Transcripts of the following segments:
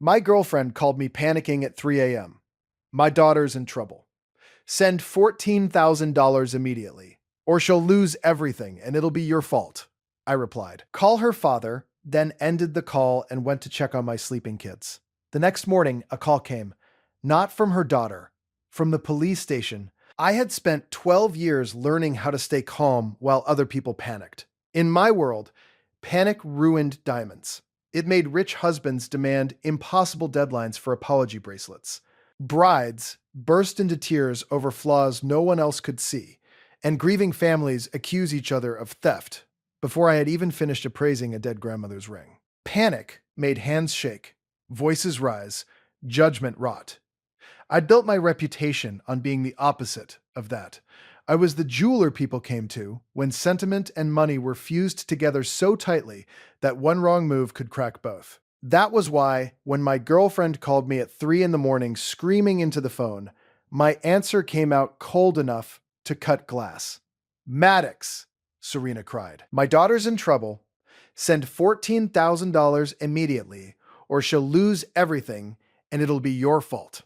My girlfriend called me panicking at 3 a.m. My daughter's in trouble. Send $14,000 immediately, or she'll lose everything and it'll be your fault, I replied. Call her father, then ended the call and went to check on my sleeping kids. The next morning, a call came, not from her daughter, from the police station. I had spent 12 years learning how to stay calm while other people panicked. In my world, panic ruined diamonds. It made rich husbands demand impossible deadlines for apology bracelets. Brides burst into tears over flaws no one else could see, and grieving families accuse each other of theft before I had even finished appraising a dead grandmother's ring. Panic made hands shake, voices rise, judgment rot. I'd built my reputation on being the opposite of that. I was the jeweler people came to when sentiment and money were fused together so tightly that one wrong move could crack both. That was why, when my girlfriend called me at 3 in the morning screaming into the phone, my answer came out cold enough to cut glass. Maddox, Serena cried. My daughter's in trouble. Send $14,000 immediately, or she'll lose everything, and it'll be your fault.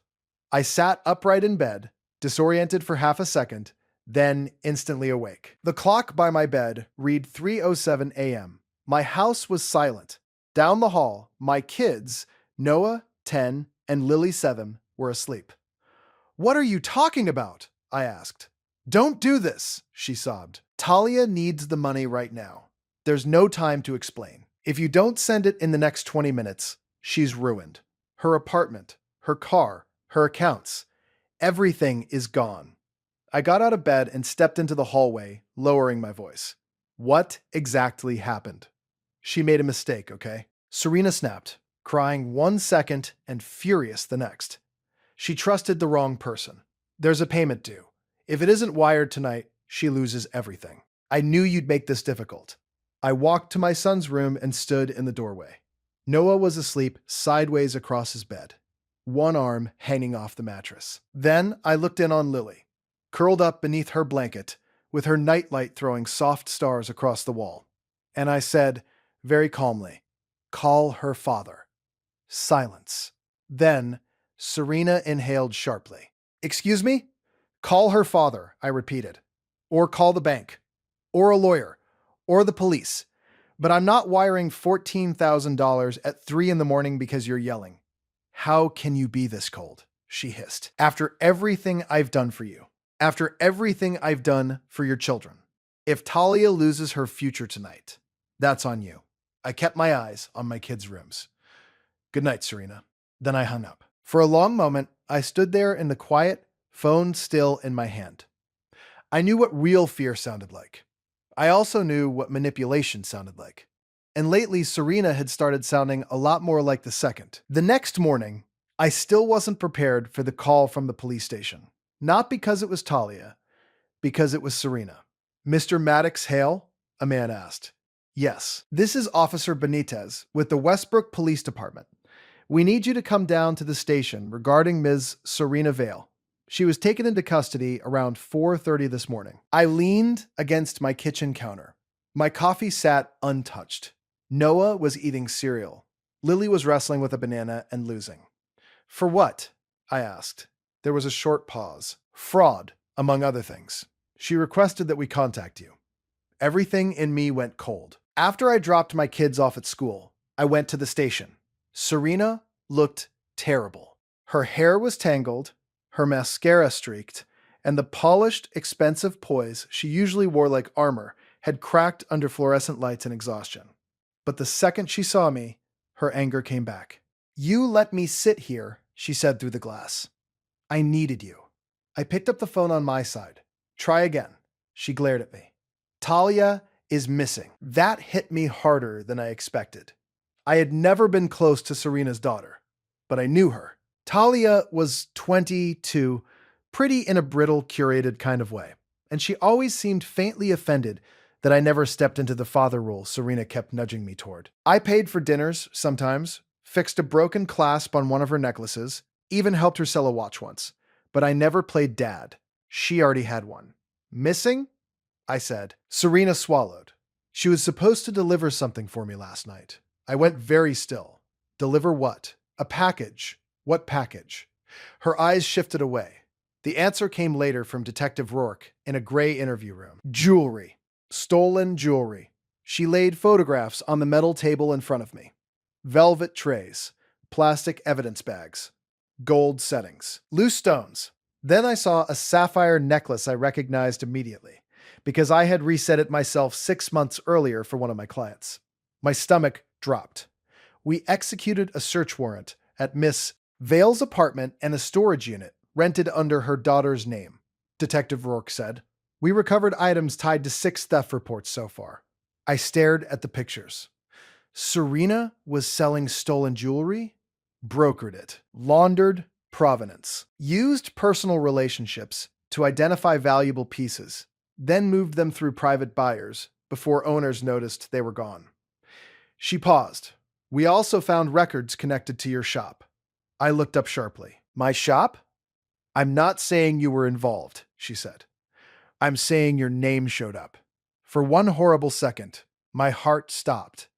I sat upright in bed, disoriented for half a second, then instantly awake. The clock by my bed read 3:07 a.m. My house was silent. Down the hall, my kids, Noah, 10, and Lily, 7, were asleep. What are you talking about? I asked. Don't do this, she sobbed. Talia needs the money right now. There's no time to explain. If you don't send it in the next 20 minutes, she's ruined. Her apartment, her car, her accounts. Everything is gone. I got out of bed and stepped into the hallway, lowering my voice. What exactly happened? She made a mistake, okay? Serena snapped, crying 1 second and furious the next. She trusted the wrong person. There's a payment due. If it isn't wired tonight, she loses everything. I knew you'd make this difficult. I walked to my son's room and stood in the doorway. Noah was asleep sideways across his bed, one arm hanging off the mattress. Then I looked in on Lily, curled up beneath her blanket, with her nightlight throwing soft stars across the wall. And I said, very calmly, call her father. Silence. Then Serena inhaled sharply. Excuse me? Call her father, I repeated. Or call the bank. Or a lawyer. Or the police. But I'm not wiring $14,000 at 3 in the morning because you're yelling. How can you be this cold? She hissed. After everything I've done for you. After everything I've done for your children. If Talia loses her future tonight, that's on you. I kept my eyes on my kids' rooms. Good night, Serena. Then I hung up. For a long moment, I stood there in the quiet, phone still in my hand. I knew what real fear sounded like. I also knew what manipulation sounded like. And lately, Serena had started sounding a lot more like the second. The next morning, I still wasn't prepared for the call from the police station. Not because it was Talia, because it was Serena. Mr. Maddox Hale? A man asked. Yes, this is Officer Benitez with the Westbrook Police Department. We need you to come down to the station regarding Ms. Serena Vale. She was taken into custody around 4:30 this morning. I leaned against my kitchen counter. My coffee sat untouched. Noah was eating cereal. Lily was wrestling with a banana and losing. For what? I asked. There was a short pause. Fraud, among other things. She requested that we contact you. Everything in me went cold. After I dropped my kids off at school, I went to the station. Serena looked terrible. Her hair was tangled, her mascara streaked, and the polished, expensive poise she usually wore like armor had cracked under fluorescent lights and exhaustion. But the second she saw me, her anger came back. You let me sit here, she said through the glass. I needed you. I picked up the phone on my side. Try again. She glared at me. Talia is missing. That hit me harder than I expected. I had never been close to Serena's daughter, but I knew her. Talia was 22, pretty in a brittle, curated kind of way, and she always seemed faintly offended that I never stepped into the father role Serena kept nudging me toward. I paid for dinners sometimes, fixed a broken clasp on one of her necklaces, even helped her sell a watch once, but I never played dad. She already had one. Missing? I said. Serena swallowed. She was supposed to deliver something for me last night. I went very still. Deliver what? A package. What package? Her eyes shifted away. The answer came later from Detective Rourke in a gray interview room. Jewelry. Stolen jewelry. She laid photographs on the metal table in front of me. Velvet trays. Plastic evidence bags. Gold settings. Loose stones. Then I saw a sapphire necklace I recognized immediately, because I had reset it myself 6 months earlier for one of my clients. My stomach dropped. We executed a search warrant at Miss Vale's apartment and a storage unit rented under her daughter's name, Detective Rourke said. We recovered items tied to 6 theft reports so far. I stared at the pictures. Serena was selling stolen jewelry, brokered it, laundered provenance, used personal relationships to identify valuable pieces, then moved them through private buyers before owners noticed they were gone. She paused. We also found records connected to your shop. I looked up sharply. My shop? I'm not saying you were involved, she said. I'm saying your name showed up. For one horrible second, my heart stopped.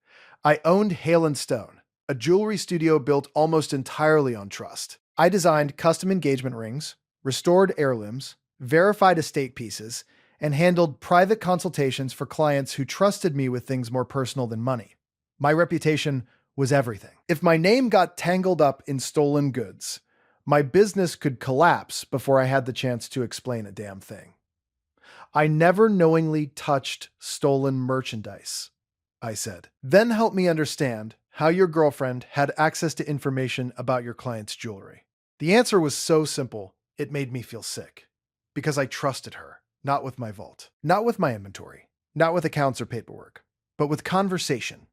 I owned Hale & Stone, a jewelry studio built almost entirely on trust. I designed custom engagement rings, restored heirlooms, verified estate pieces, and handled private consultations for clients who trusted me with things more personal than money. My reputation was everything. If my name got tangled up in stolen goods, my business could collapse before I had the chance to explain a damn thing. I never knowingly touched stolen merchandise, I said. Then help me understand how your girlfriend had access to information about your client's jewelry. The answer was so simple, it made me feel sick. Because I trusted her, not with my vault, not with my inventory, not with accounts or paperwork, but with conversation,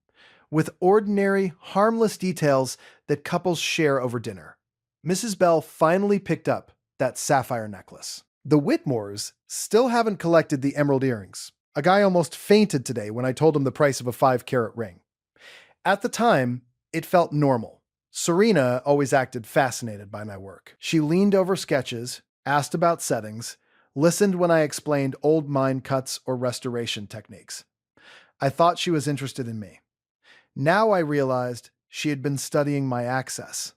with ordinary, harmless details that couples share over dinner. Mrs. Bell finally picked up that sapphire necklace. The Whitmores still haven't collected the emerald earrings. A guy almost fainted today when I told him the price of a 5-carat ring. At the time, it felt normal. Serena always acted fascinated by my work. She leaned over sketches, asked about settings, listened when I explained old mine cuts or restoration techniques. I thought she was interested in me. Now I realized she had been studying my access.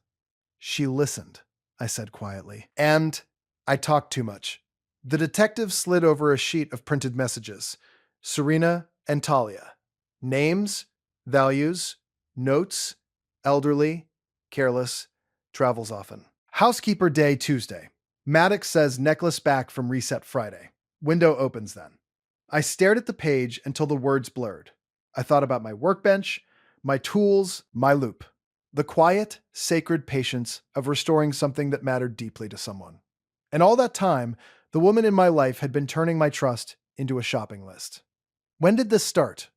She listened, I said quietly. And I talked too much. The detective slid over a sheet of printed messages. Serena and Talia. Names, values, notes, elderly, careless, travels often. Housekeeper day Tuesday. Maddox says necklace back from reset Friday. Window opens then. I stared at the page until the words blurred. I thought about my workbench, my tools, my loop. The quiet, sacred patience of restoring something that mattered deeply to someone. And all that time, the woman in my life had been turning my trust into a shopping list. When did this start?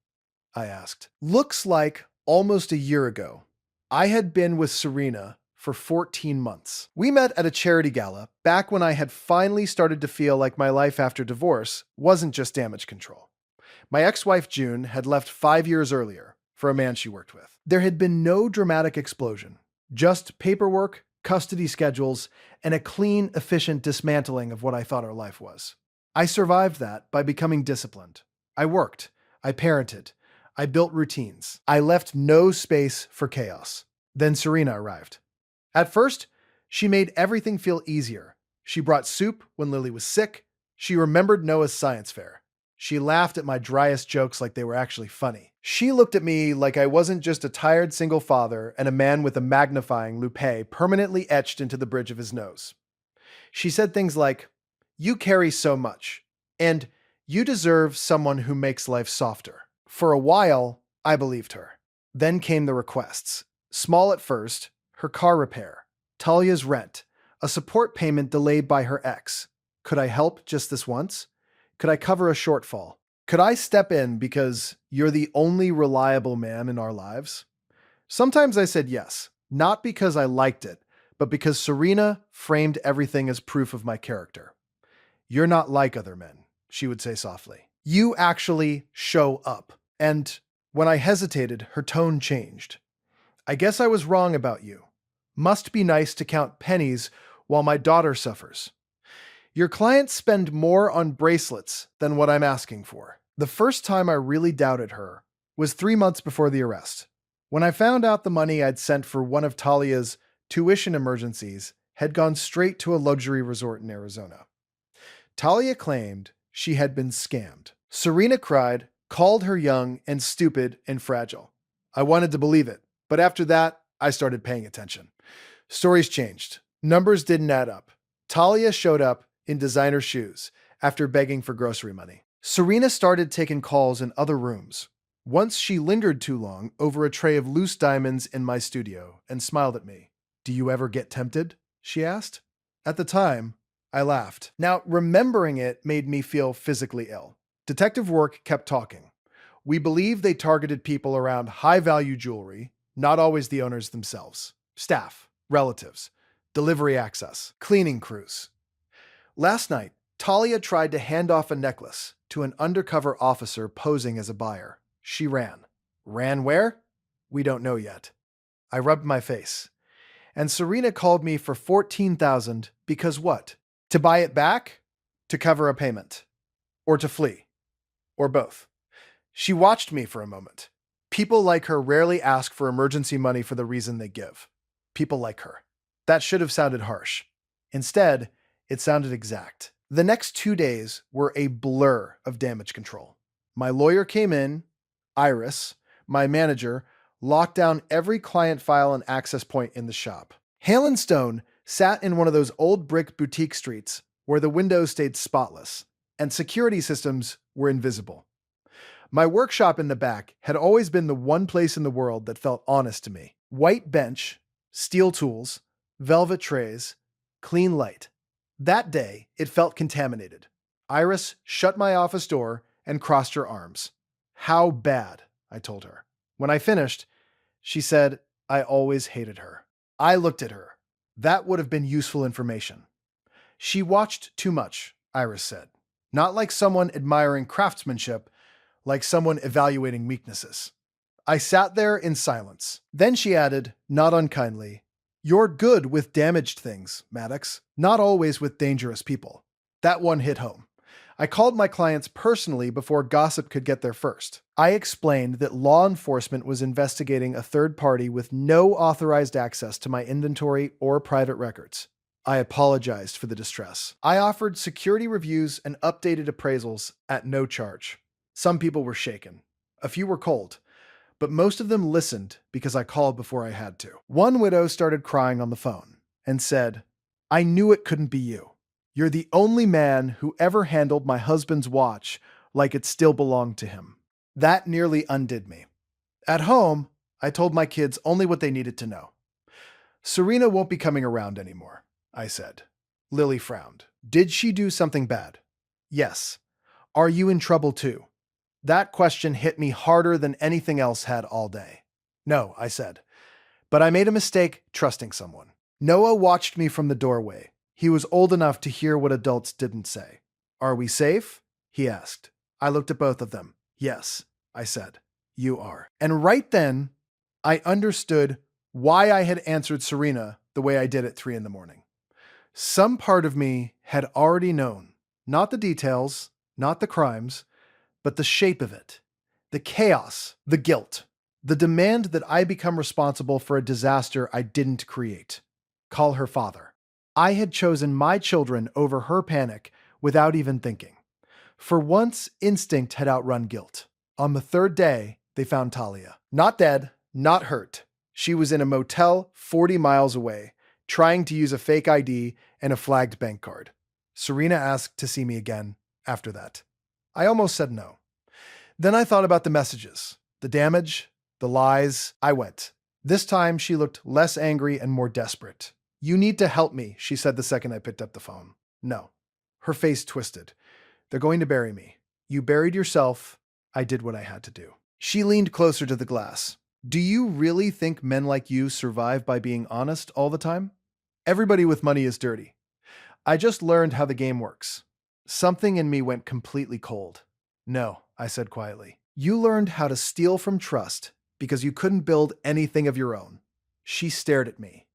I asked. Looks like almost a year ago. I had been with Serena for 14 months. We met at a charity gala back when I had finally started to feel like my life after divorce wasn't just damage control. My ex-wife June had left 5 years earlier for a man she worked with. There had been no dramatic explosion, just paperwork, custody schedules, and a clean, efficient dismantling of what I thought our life was. I survived that by becoming disciplined. I worked. I parented. I built routines. I left no space for chaos. Then Serena arrived. At first, she made everything feel easier. She brought soup when Lily was sick. She remembered Noah's science fair. She laughed at my driest jokes like they were actually funny. She looked at me like I wasn't just a tired single father and a man with a magnifying loupe permanently etched into the bridge of his nose. She said things like, "You carry so much," and "You deserve someone who makes life softer." For a while, I believed her. Then came the requests. Small at first, her car repair, Talia's rent, a support payment delayed by her ex. Could I help just this once? Could I cover a shortfall? Could I step in because you're the only reliable man in our lives? Sometimes I said yes, not because I liked it, but because Serena framed everything as proof of my character. "You're not like other men," she would say softly. "You actually show up." And when I hesitated, her tone changed. "I guess I was wrong about you. Must be nice to count pennies while my daughter suffers. Your clients spend more on bracelets than what I'm asking for." The first time I really doubted her was 3 months before the arrest, when I found out the money I'd sent for one of Talia's tuition emergencies, had gone straight to a luxury resort in Arizona. Talia claimed she had been scammed. Serena cried, called her young and stupid and fragile. I wanted to believe it, but after that, I started paying attention. Stories changed. Numbers didn't add up. Talia showed up in designer shoes after begging for grocery money. Serena started taking calls in other rooms. Once she lingered too long over a tray of loose diamonds in my studio and smiled at me. "Do you ever get tempted?" she asked. At the time, I laughed. Now, remembering it made me feel physically ill. Detective work kept talking. We believe they targeted people around high-value jewelry, not always the owners themselves. Staff, relatives, delivery access, cleaning crews. Last night, Talia tried to hand off a necklace to an undercover officer posing as a buyer. She ran. Ran where? We don't know yet. I rubbed my face. And Serena called me for $14,000 because what? To buy it back? To cover a payment? Or to flee? Or both? She watched me for a moment. People like her rarely ask for emergency money for the reason they give. People like her. That should have sounded harsh. Instead, it sounded exact. The next 2 days were a blur of damage control. My lawyer came in, Iris, my manager, locked down every client file and access point in the shop. Hale and Stone sat in one of those old brick boutique streets where the windows stayed spotless and security systems were invisible. My workshop in the back had always been the one place in the world that felt honest to me. White bench, steel tools, velvet trays, clean light. That day, it felt contaminated. Iris shut my office door and crossed her arms. "How bad?" I told her. When I finished, she said, "I always hated her." I looked at her. That would have been useful information. "She watched too much," Iris said. Not like someone admiring craftsmanship, like someone evaluating weaknesses. I sat there in silence. Then she added, not unkindly, "You're good with damaged things, Maddox, not always with dangerous people." That one hit home. I called my clients personally before gossip could get there first. I explained that law enforcement was investigating a third party with no authorized access to my inventory or private records. I apologized for the distress. I offered security reviews and updated appraisals at no charge. Some people were shaken. A few were cold. But most of them listened because I called before I had to. One widow started crying on the phone and said, "I knew it couldn't be you. You're the only man who ever handled my husband's watch like it still belonged to him." That nearly undid me. At home, I told my kids only what they needed to know. "Serena won't be coming around anymore," I said. Lily frowned. "Did she do something bad?" "Yes." "Are you in trouble too?" That question hit me harder than anything else had all day. "No," I said, "but I made a mistake trusting someone." Noah watched me from the doorway. He was old enough to hear what adults didn't say. "Are we safe?" he asked. I looked at both of them. "Yes," I said. "You are." And right then, I understood why I had answered Serena the way I did at 3 a.m. Some part of me had already known, not the details, not the crimes, but the shape of it, the chaos, the guilt, the demand that I become responsible for a disaster I didn't create. Call her father. I had chosen my children over her panic without even thinking. For once, instinct had outrun guilt. On the third day, they found Talia. Not dead, not hurt. She was in a motel 40 miles away, trying to use a fake ID and a flagged bank card. Serena asked to see me again after that. I almost said no. Then I thought about the messages, the damage, the lies. I went. This time she looked less angry and more desperate. "You need to help me," she said the second I picked up the phone. No. Her face twisted. "They're going to bury me. You buried yourself. I did what I had to do." She leaned closer to the glass. "Do you really think men like you survive by being honest all the time? Everybody with money is dirty. I just learned how the game works." Something in me went completely cold. "No," I said quietly. "You learned how to steal from trust because you couldn't build anything of your own." She stared at me.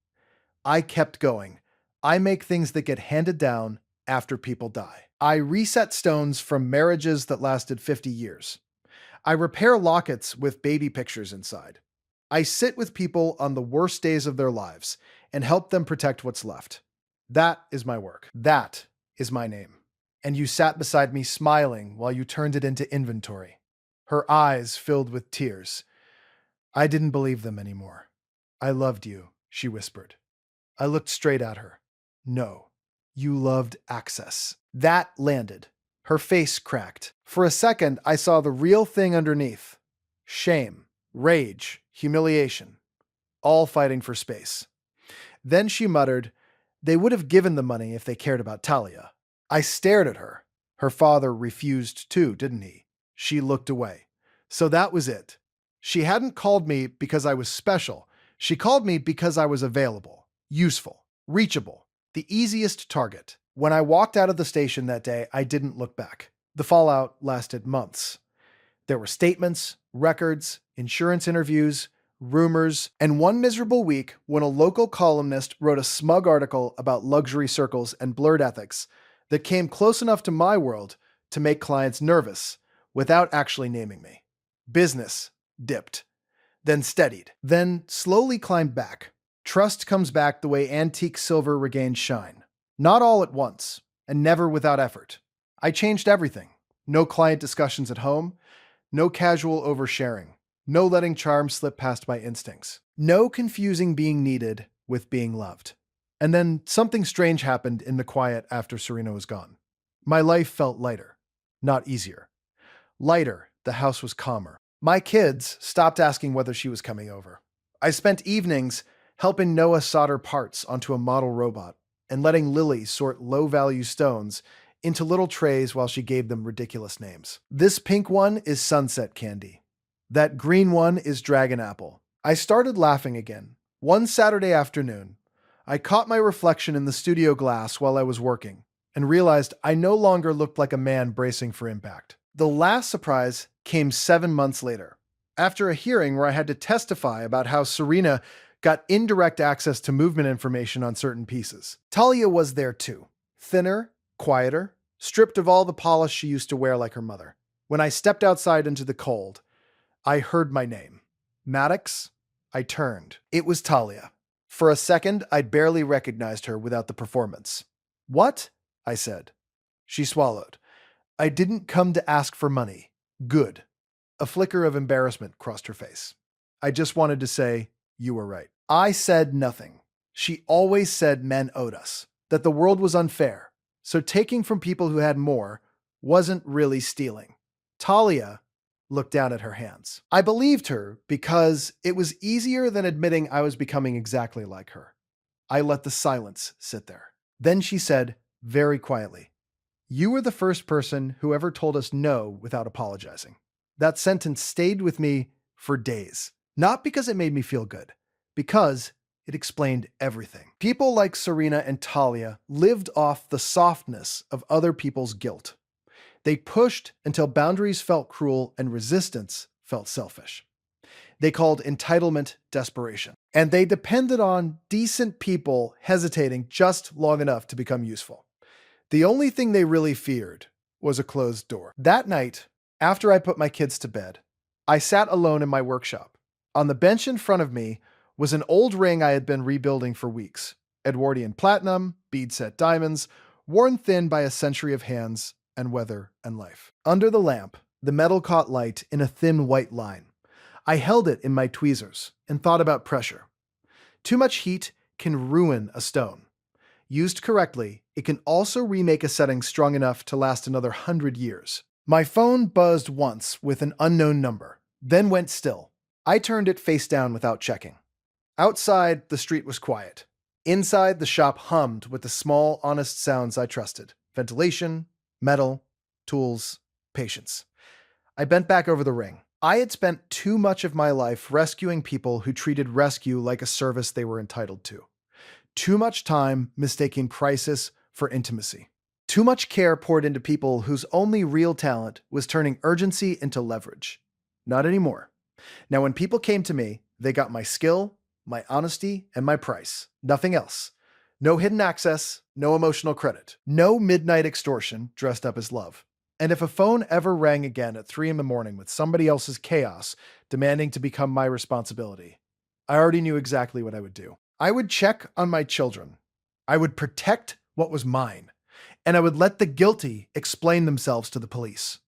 I kept going. "I make things that get handed down after people die. I reset stones from marriages that lasted 50 years. I repair lockets with baby pictures inside. I sit with people on the worst days of their lives and help them protect what's left. That is my work. That is my name. And you sat beside me smiling while you turned it into inventory. Her eyes filled with tears. I didn't believe them anymore. I loved you, she whispered. I looked straight at her. No, you loved access. That landed. Her face cracked. For a second, I saw the real thing underneath. Shame, rage, humiliation, all fighting for space. Then she muttered, they would have given the money if they cared about Talia. I stared at her. Her father refused too, didn't he? She looked away. So that was it. She hadn't called me because I was special. She called me because I was available, useful, reachable, the easiest target. When I walked out of the station that day, I didn't look back. The fallout lasted months. There were statements, records, insurance interviews, rumors, and one miserable week when a local columnist wrote a smug article about luxury circles and blurred ethics that came close enough to my world to make clients nervous without actually naming me. Business dipped, then steadied, then slowly climbed back. Trust comes back the way antique silver regains shine. Not all at once, and never without effort. I changed everything. No client discussions at home, no casual oversharing, no letting charm slip past my instincts, no confusing being needed with being loved. And then something strange happened in the quiet after Serena was gone. My life felt lighter, not easier. Lighter, the house was calmer. My kids stopped asking whether she was coming over. I spent evenings helping Noah solder parts onto a model robot and letting Lily sort low-value stones into little trays while she gave them ridiculous names. This pink one is sunset candy. That green one is dragon apple. I started laughing again. One Saturday afternoon, I caught my reflection in the studio glass while I was working and realized I no longer looked like a man bracing for impact. The last surprise came 7 months later, after a hearing where I had to testify about how Serena got indirect access to movement information on certain pieces. Talia was there too, thinner, quieter, stripped of all the polish she used to wear like her mother. When I stepped outside into the cold, I heard my name. Maddox? I turned. It was Talia. For a second, I'd barely recognized her without the performance. What? I said. She swallowed. I didn't come to ask for money. Good. A flicker of embarrassment crossed her face. I just wanted to say, you were right. I said nothing. She always said men owed us, that the world was unfair, so taking from people who had more wasn't really stealing. Talia looked down at her hands. I believed her because it was easier than admitting I was becoming exactly like her. I let the silence sit there. Then she said, very quietly, you were the first person who ever told us no without apologizing. That sentence stayed with me for days. Not because it made me feel good, because it explained everything. People like Serena and Talia lived off the softness of other people's guilt. They pushed until boundaries felt cruel and resistance felt selfish. They called entitlement desperation. And they depended on decent people hesitating just long enough to become useful. The only thing they really feared was a closed door. That night, after I put my kids to bed, I sat alone in my workshop. On the bench in front of me was an old ring I had been rebuilding for weeks. Edwardian platinum, bead set diamonds, worn thin by a century of hands and weather and life. Under the lamp, the metal caught light in a thin white line. I held it in my tweezers and thought about pressure. Too much heat can ruin a stone. Used correctly, it can also remake a setting strong enough to last another 100 years. My phone buzzed once with an unknown number, then went still. I turned it face down without checking. Outside, the street was quiet. Inside, the shop hummed with the small, honest sounds I trusted. Ventilation, metal, tools, patience. I bent back over the ring. I had spent too much of my life rescuing people who treated rescue like a service they were entitled to. Too much time mistaking crisis for intimacy. Too much care poured into people whose only real talent was turning urgency into leverage. Not anymore. Now, when people came to me, they got my skill, my honesty, and my price. Nothing else. No hidden access, no emotional credit, no midnight extortion dressed up as love. And if a phone ever rang again at 3 a.m. with somebody else's chaos demanding to become my responsibility, I already knew exactly what I would do. I would check on my children. I would protect what was mine, and I would let the guilty explain themselves to the police.